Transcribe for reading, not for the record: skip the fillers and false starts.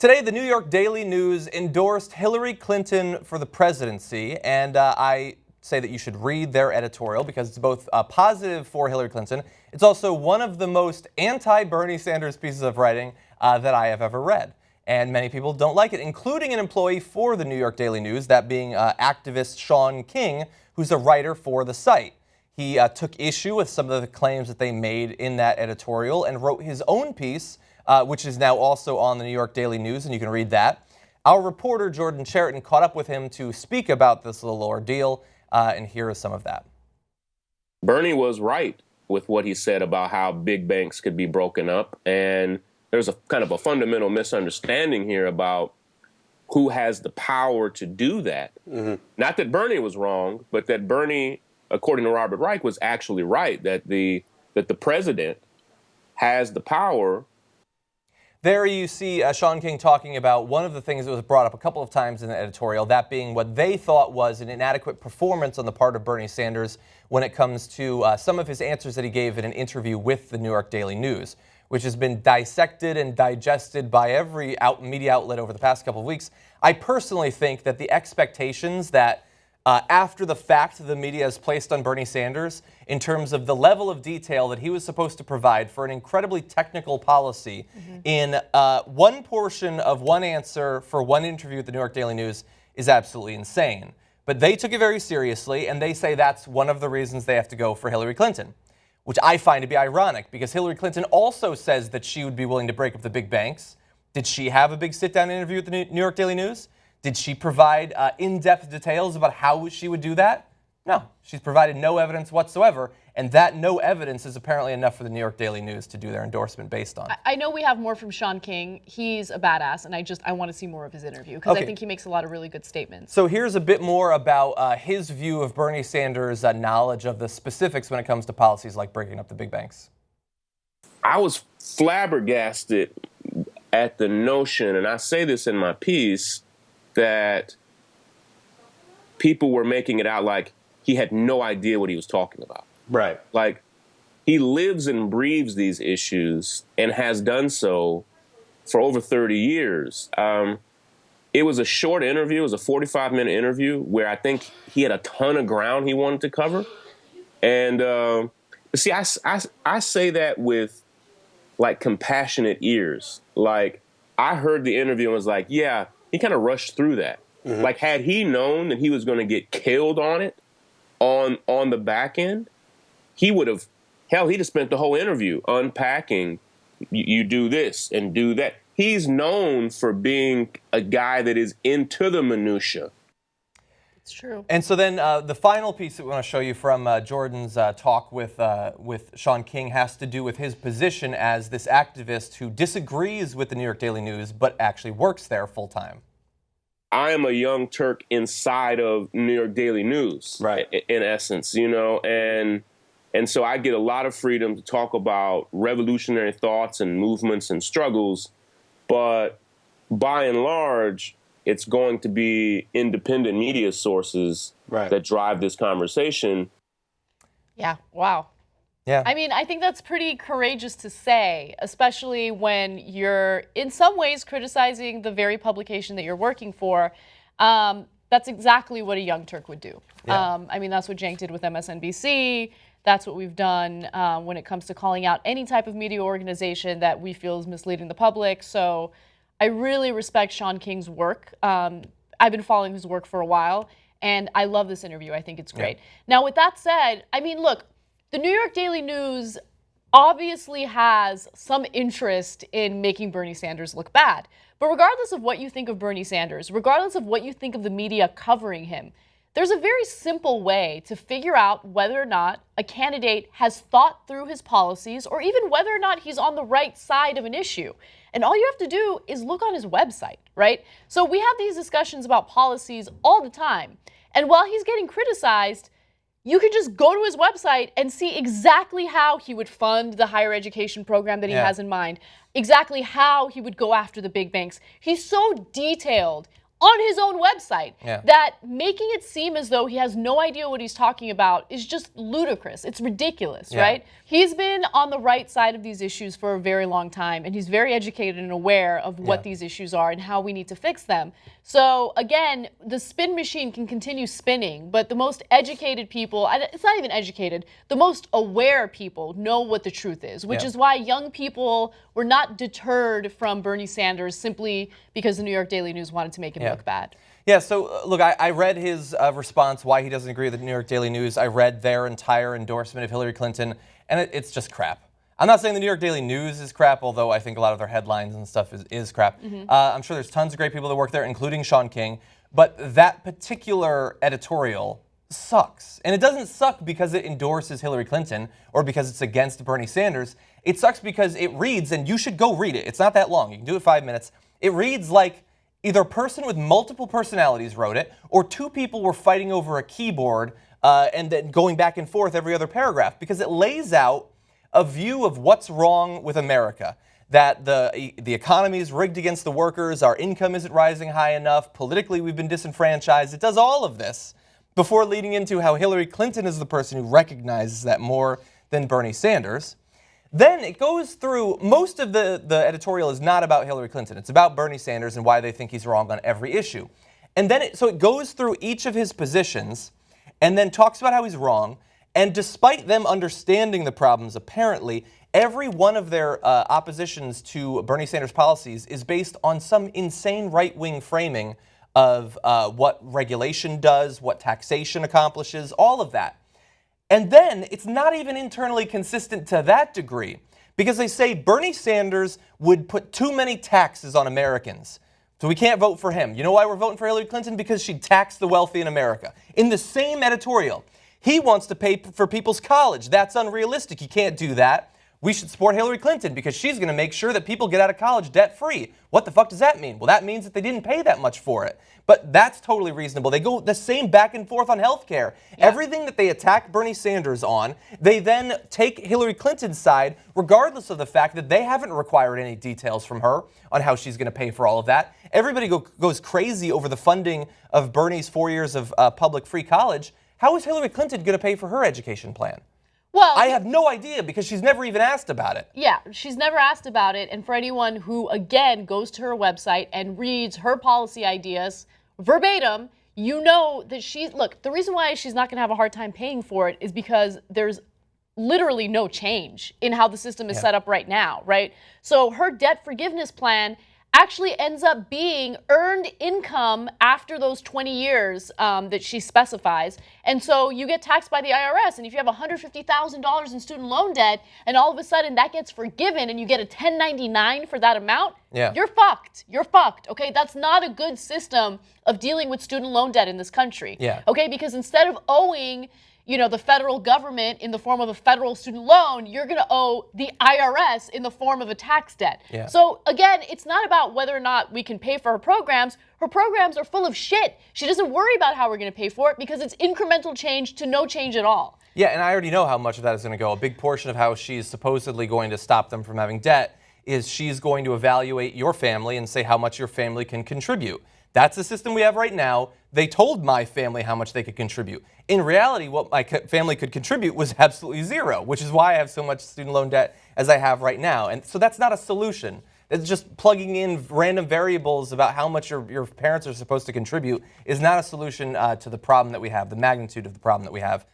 Today, the New York Daily News endorsed Hillary Clinton for the presidency, and I say that you should read their editorial because it's both positive for Hillary Clinton. It's also one of the most anti-Bernie Sanders pieces of writing that I have ever read. And many people don't like it, including an employee for the New York Daily News, that being activist Shaun King, who's a writer for the site. He took issue with some of the claims that they made in that editorial and wrote his own piece, which is now also on the New York Daily News, and you can read that. Our reporter, Jordan Cheriton, caught up with him to speak about this little ordeal, and here is some of that. Bernie was right with what he said about how big banks could be broken up, and there's a kind of a fundamental misunderstanding here about who has the power to do that. Not that Bernie was wrong, but that Bernie, according to Robert Reich, was actually right, that the president has the power. There you see Shaun King talking about one of the things that was brought up a couple of times in the editorial, that being what they thought was an inadequate performance on the part of Bernie Sanders when it comes to some of his answers that he gave in an interview with the New York Daily News, which has been dissected and digested by every media outlet over the past couple of weeks. I personally think that the expectations that after the fact the media has placed on Bernie Sanders in terms of the level of detail that he was supposed to provide for an incredibly technical policy in one portion of one answer for one interview at the New York Daily News is absolutely insane. But they took it very seriously, and they say that's one of the reasons they have to go for Hillary Clinton, which I find to be ironic because Hillary Clinton also says that she would be willing to break up the big banks. Did she have a big sit-down interview with the New York Daily News? Did she provide in-depth details about how she would do that? No, she's provided no evidence whatsoever, and that no evidence is apparently enough for the New York Daily News to do their endorsement based on. I know we have more from Shaun King. He's a badass, and I want to see more of his interview because I think he makes a lot of really good statements. So here's a bit more about his view of Bernie Sanders' knowledge of the specifics when it comes to policies like breaking up the big banks. I was flabbergasted at the notion, and I say this in my piece, that people were making it out like he had no idea what he was talking about. Right. Like, he lives and breathes these issues and has done so for over 30 years. It was a short interview. It was a 45-minute interview where I think he had a ton of ground he wanted to cover. And see, I say that with, like, compassionate ears. Like, I heard the interview and was like, yeah, he kind of rushed through that. Like, had he known that he was going to get killed on it, on the back end, he would have, he'd have spent the whole interview unpacking, you do this and do that. He's known for being a guy that is into the minutia. It's true. And so then the final piece that we want to show you from Jordan's talk with Shaun King has to do with his position as this activist who disagrees with the New York Daily News but actually works there full time. I am a Young Turk inside of New York Daily News, right? In essence, you know, and so I get a lot of freedom to talk about revolutionary thoughts and movements and struggles, but by and large, it's going to be independent media sources that drive this conversation. Yeah, wow. Yeah. I mean, I think that's pretty courageous to say, especially when you're in some ways criticizing the very publication that you're working for. That's exactly what a Young Turk would do. Yeah. I mean, that's what Cenk did with MSNBC. That's what we've done when it comes to calling out any type of media organization that we feel is misleading the public. So I really respect Shaun King's work. I've been following his work for a while, and I love this interview. I think it's great. Yeah. Now, with that said, I mean, look, the New York Daily News obviously has some interest in making Bernie Sanders look bad. But regardless of what you think of Bernie Sanders, regardless of what you think of the media covering him, there's a very simple way to figure out whether or not a candidate has thought through his policies or even whether or not he's on the right side of an issue. And all you have to do is look on his website, right? So we have these discussions about policies all the time. And while he's getting criticized, you can just go to his website and see exactly how he would fund the higher education program that he has in mind, exactly how he would go after the big banks. He's so detailed on his own website, Yeah. that making it seem as though he has no idea what he's talking about is just ludicrous. It's ridiculous, Yeah. right? He's been on the right side of these issues for a very long time, and he's very educated and aware of what these issues are and how we need to fix them. So again, the spin machine can continue spinning, but the most educated people, it's not even educated, the most aware people know what the truth is, which is why young people were not deterred from Bernie Sanders simply because the New York Daily News wanted to make him look bad. Yeah, so look, I read his response, why he doesn't agree with the New York Daily News. I read their entire endorsement of Hillary Clinton, and it's just crap. I'm not saying the New York Daily News is crap, although I think a lot of their headlines and stuff is crap. I'm sure there's tons of great people that work there, including Shaun King, but that particular editorial sucks. And it doesn't suck because it endorses Hillary Clinton or because it's against Bernie Sanders. It sucks because it reads, and you should go read it. It's not that long. You can do it 5 minutes. It reads like either a person with multiple personalities wrote it, or two people were fighting over a keyboard and then going back and forth every other paragraph, because it lays out a view of what's wrong with America. That the economy is rigged against the workers, our income isn't rising high enough, politically we've been disenfranchised. It does all of this before leading into how Hillary Clinton is the person who recognizes that more than Bernie Sanders. Then it goes through, most of the editorial is not about Hillary Clinton. It's about Bernie Sanders and why they think he's wrong on every issue. And then so it goes through each of his positions and then talks about how he's wrong. And despite them understanding the problems, apparently, every one of their oppositions to Bernie Sanders' policies is based on some insane right-wing framing of what regulation does, what taxation accomplishes, all of that. And then it's not even internally consistent to that degree, because they say Bernie Sanders would put too many taxes on Americans. So we can't vote for him. You know why we're voting for Hillary Clinton? Because she taxed the wealthy in America. In the same editorial, he wants to pay for people's college. That's unrealistic. You can't do that. We should support Hillary Clinton because she's going to make sure that people get out of college debt-free. What the fuck does that mean? Well, that means that they didn't pay that much for it. But that's totally reasonable. They go the same back and forth on health care. Yeah. Everything that they attack Bernie Sanders on, they then take Hillary Clinton's side, regardless of the fact that they haven't required any details from her on how she's going to pay for all of that. Everybody goes crazy over the funding of Bernie's 4 years of public free college. How is Hillary Clinton going to pay for her education plan? Well, I have no idea because she's never even asked about it. Yeah, she's never asked about it. And for anyone who, again, goes to her website and reads her policy ideas verbatim, you know that look, the reason why she's not going to have a hard time paying for it is because there's literally no change in how the system is set up right now, right? So her debt forgiveness plan actually ends up being earned income after those 20 years that she specifies. And so you get taxed by the IRS. And if you have $150,000 in student loan debt and all of a sudden that gets forgiven and you get a 1099 for that amount, you're fucked. You're fucked. Okay, that's not a good system of dealing with student loan debt in this country. Okay, because instead of owing the federal government in the form of a federal student loan, you're going to owe the IRS in the form of a tax debt. So again, it's not about whether or not we can pay for her programs. Her programs are full of shit. She doesn't worry about how we're going to pay for it because it's incremental change to no change at all. Yeah, and I already know how much of that is going to go. A big portion of how she's supposedly going to stop them from having debt is she's going to evaluate your family and say how much your family can contribute. That's the system we have right now. They told my family how much they could contribute. In reality, what my family could contribute was absolutely zero, which is why I have so much student loan debt as I have right now. And so that's not a solution. It's just plugging in random variables about how much your parents are supposed to contribute is not a solution to the problem that we have, the magnitude of the problem that we have.